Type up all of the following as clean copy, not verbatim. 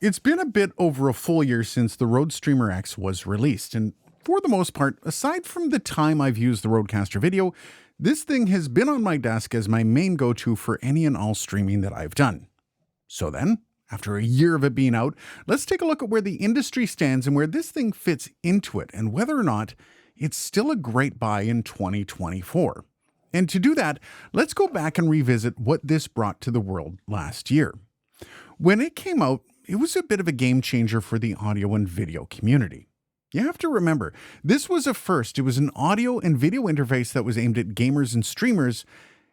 It's been a bit over a full year since the Rode StreamerX was released, and for the most part, aside from the time I've used the Rodecaster Video, this thing has been on my desk as my main go-to for any and all streaming that I've done. So then, after a year of it being out, let's take a look at where the industry stands and where this thing fits into it, and whether or not it's still a great buy in 2024. And to do that, let's go back and revisit what this brought to the world last year. When it came out, it was a bit of a game changer for the audio and video community. You have to remember, this was a first. It was an audio and video interface that was aimed at gamers and streamers,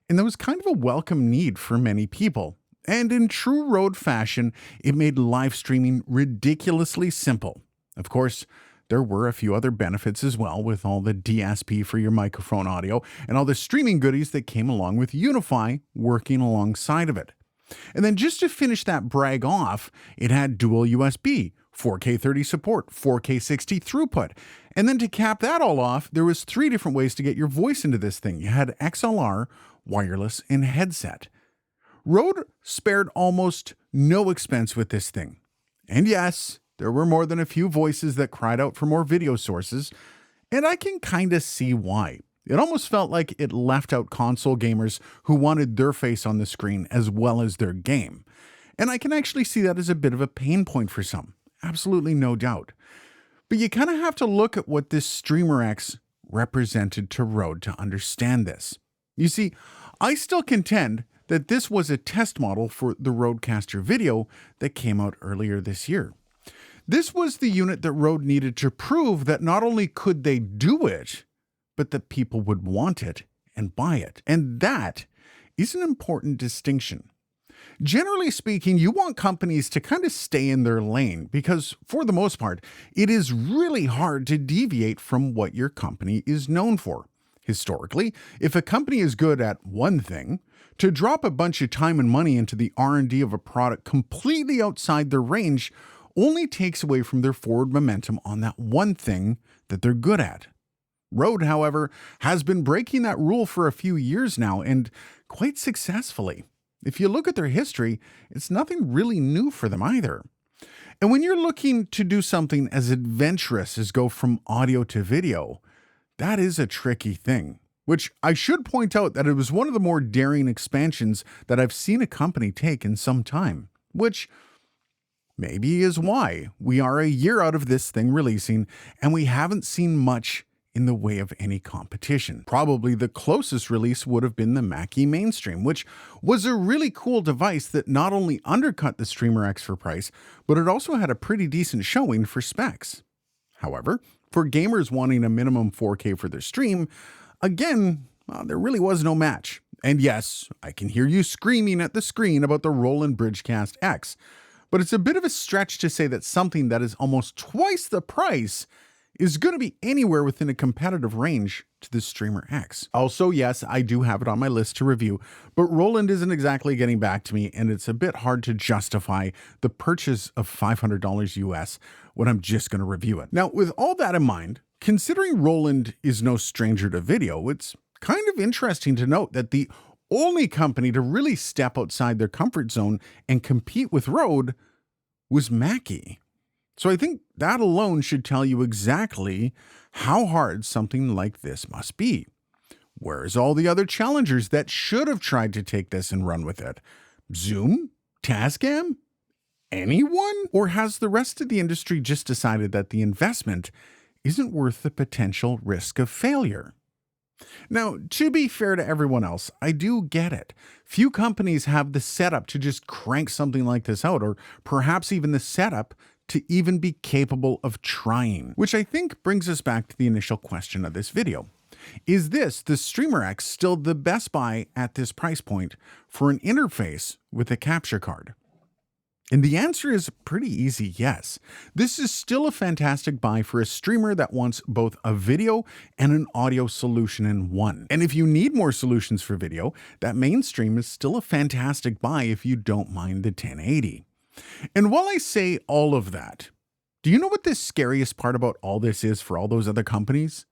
and that was kind of a welcome need for many people. And in true Rode fashion, it made live streaming ridiculously simple. Of course, there were a few other benefits as well, with all the DSP for your microphone audio and all the streaming goodies that came along with Unify working alongside of it. And then just to finish that brag off, it had dual USB, 4K 30 support, 4K 60 throughput. And then to cap that all off, there was 3 different ways to get your voice into this thing. You had XLR, wireless, and headset. Rode spared almost no expense with this thing. And yes, there were more than a few voices that cried out for more video sources, and I can kinda see why. It almost felt like it left out console gamers who wanted their face on the screen as well as their game. And I can actually see that as a bit of a pain point for some. Absolutely no doubt. But you kind of have to look at what this StreamerX represented to Rode to understand this. You see, I still contend that this was a test model for the Rodecaster Video that came out earlier this year. This was the unit that Rode needed to prove that not only could they do it, but that people would want it and buy it. And that is an important distinction. Generally speaking, you want companies to kind of stay in their lane because, for the most part, it is really hard to deviate from what your company is known for. Historically, if a company is good at one thing, to drop a bunch of time and money into the R&D of a product completely outside their range only takes away from their forward momentum on that one thing that they're good at. Rode, however, has been breaking that rule for a few years now, and quite successfully. If you look at their history, it's nothing really new for them either. And when you're looking to do something as adventurous as go from audio to video, that is a tricky thing. Which I should point out that it was one of the more daring expansions that I've seen a company take in some time, which maybe is why we are a year out of this thing releasing and we haven't seen much in the way of any competition. Probably the closest release would have been the Mackie Mainstream, which was a really cool device that not only undercut the StreamerX for price, but it also had a pretty decent showing for specs. However, for gamers wanting a minimum 4K for their stream, again, there really was no match. And yes, I can hear you screaming at the screen about the Roland Bridgecast X, but it's a bit of a stretch to say that something that is almost twice the price is going to be anywhere within a competitive range to the StreamerX. Also, yes, I do have it on my list to review, but Roland isn't exactly getting back to me, and it's a bit hard to justify the purchase of $500 US when I'm just going to review it. Now, with all that in mind, considering Roland is no stranger to video, it's kind of interesting to note that the only company to really step outside their comfort zone and compete with Rode was Mackie. So I think that alone should tell you exactly how hard something like this must be. Whereas all the other challengers that should have tried to take this and run with it? Zoom? Tascam? Anyone? Or has the rest of the industry just decided that the investment isn't worth the potential risk of failure? Now, to be fair to everyone else, I do get it. Few companies have the setup to just crank something like this out, or perhaps even the setup to even be capable of trying. Which I think brings us back to the initial question of this video. Is this, the StreamerX, still the best buy at this price point for an interface with a capture card? And the answer is pretty easy yes. This is still a fantastic buy for a streamer that wants both a video and an audio solution in one. And if you need more solutions for video, that Mainstream is still a fantastic buy if you don't mind the 1080. And while I say all of that, do you know what the scariest part about all this is for all those other companies?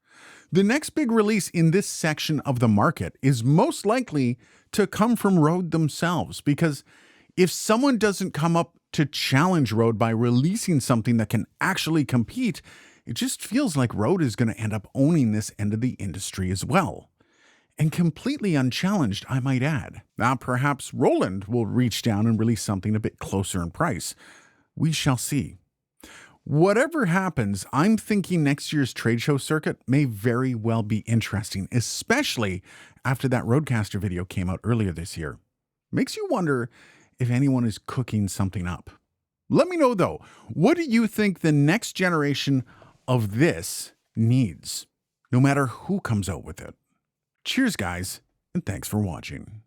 The next big release in this section of the market is most likely to come from Rode themselves, because If someone doesn't come up to challenge Rode by releasing something that can actually compete, it just feels like Rode is going to end up owning this end of the industry as well. And completely unchallenged, I might add. Now, perhaps Roland will reach down and release something a bit closer in price. We shall see. Whatever happens, I'm thinking next year's trade show circuit may very well be interesting, especially after that Rodecaster video came out earlier this year. Makes you wonder if anyone is cooking something up. Let me know though, what do you think the next generation of this needs, no matter who comes out with it? Cheers, guys, and thanks for watching.